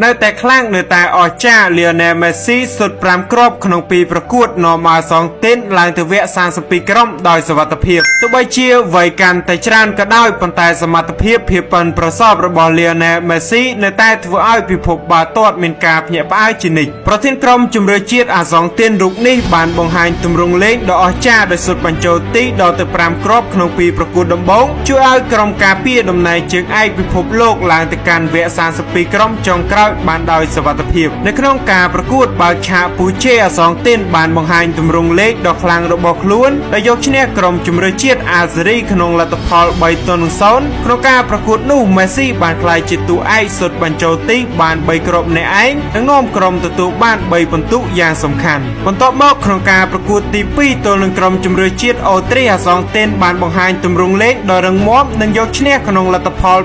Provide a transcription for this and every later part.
នៅតែខ្លាំងនៅតែអស្ចារ្យ Lionel Messi សុទ្ធ 5 គ្រាប់ក្នុងពីប្រកួតនាំឲ្យសងទីនឡើងទៅវគ្គ 32 ក្រុមដោយសុវត្ថិភាពទោះបីជាវ័យកាន់តែច្រើនក៏ដោយប៉ុន្តែសមត្ថភាពភាពប៉ិនប្រសប់របស់ Lionel Messi នៅតែធ្វើឲ្យពិភពបាល់ទាត់មានការភ្ញាក់ផ្អើលជានិច្ចប្រធានក្រុមជម្រើសជាតិអាសង់ទីនរូបនេះបានបង្ហាញទម្រង់លេងដ៏អស្ចារ្យដោយសុទ្ធបញ្ចូលទីដល់ទៅ 5 គ្រាប់ក្នុងពីប្រកួតដំបូងជួយឲ្យក្រុមការពារតំណែងជើងឯកពិភពលោកឡើងទៅកាន់វគ្គ 32 ក្រុមចុងក្រោយបានដោយសុវត្ថិភាពនៅក្នុងការប្រកួតបើកឆាកពូជេអាសង់ទីនបានបង្ហាញទម្រង់លេងដ៏ខ្លាំងរបស់ខ្លួនដែលយកឈ្នះក្រុមជម្រើសជាតិអាល់ហ្សេរីក្នុងលទ្ធផល 3-0 ក្នុងការប្រកួតនោះ Messi បានក្លាយជាតួឯកសុទ្ធបញ្ចូលទីបាន 3 គ្រាប់ម្នាក់ឯងនិងនាំក្រុមទទួលបាន 3 ពិន្ទុយ៉ាងសំខាន់បន្ទាប់មកក្នុងការប្រកួតទី 2 ទល់នឹងក្រុមជម្រើសជាតិអូទ្រីអាសង់ទីនបានបង្ហាញទម្រង់លេងដ៏រឹងមាំនិងយកឈ្នះក្នុងលទ្ធផល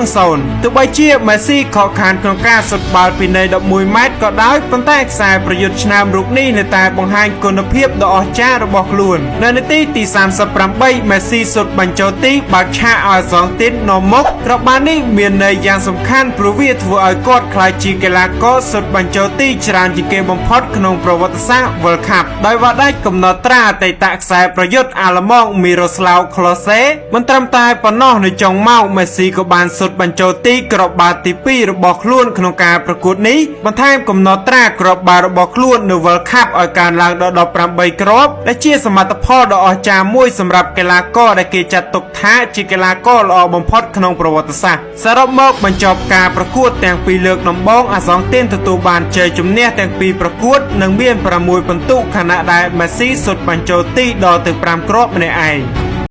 2-0 ទោះបីជា Messi ខកខានក្នុងការសុទ្ធបាល់ពីនៃ 11 ម៉ែត្រក៏ដោយប៉ុន្តែខ្សែប្រយុទ្ធឆ្នើមរូបនេះនៅតែបង្ហាញគុណភាពដ៏អស្ចារ្យរបស់ខ្លួននៅនាទីទី 38 Messi សុទ្ធបញ្ចូលទីបើកឆាកឲ្យអាសង់ទីននាំមុខក្របបាននេះមានន័យយ៉ាងសំខាន់ព្រោះវាធ្វើឲ្យគាត់ក្លាយជាកីឡាករសុទ្ធបញ្ចូលទីច្រើនជាងគេបំផុតក្នុងប្រវត្តិសាស្ត្រ World Cup ដោយវាដាច់កំណត់ត្រាអតីតខ្សែប្រយុទ្ធអាល្លឺម៉ង់ Miroslav Klose មិនត្រឹមតែប៉ុណ្ណោះនៅចុងម៉ោង Messi ក៏បានសុទ្ធបញ្ចូលទីគ្រាប់បាល់ទី 2 របស់ខ្លួនក្នុងការប្រកួតនេះបន្ថែមកំណត់ត្រាគ្រាប់បាល់របស់ខ្លួននៅ World Cup ឲ្យកើនឡើងដល់ 18 គ្រាប់ដែលជាសមិទ្ធផលដ៏អស្ចារ្យមួយសម្រាប់កីឡាករដែលគេចាត់ទុកថាជាកីឡាករល្អបំផុតក្នុងប្រវត្តិសាស្ត្រសរុបមកបញ្ចប់ការប្រកួតទាំងពីរលើកដំបូងអាសង់ទីនទទួលបានជ័យជំនះទាំងពីរប្រកួតនិងមាន 6 ពិន្ទុខណៈដែល Messi សុទ្ធបញ្ចូលទីដល់ទៅ 5 គ្រាប់ម្នាក់ឯង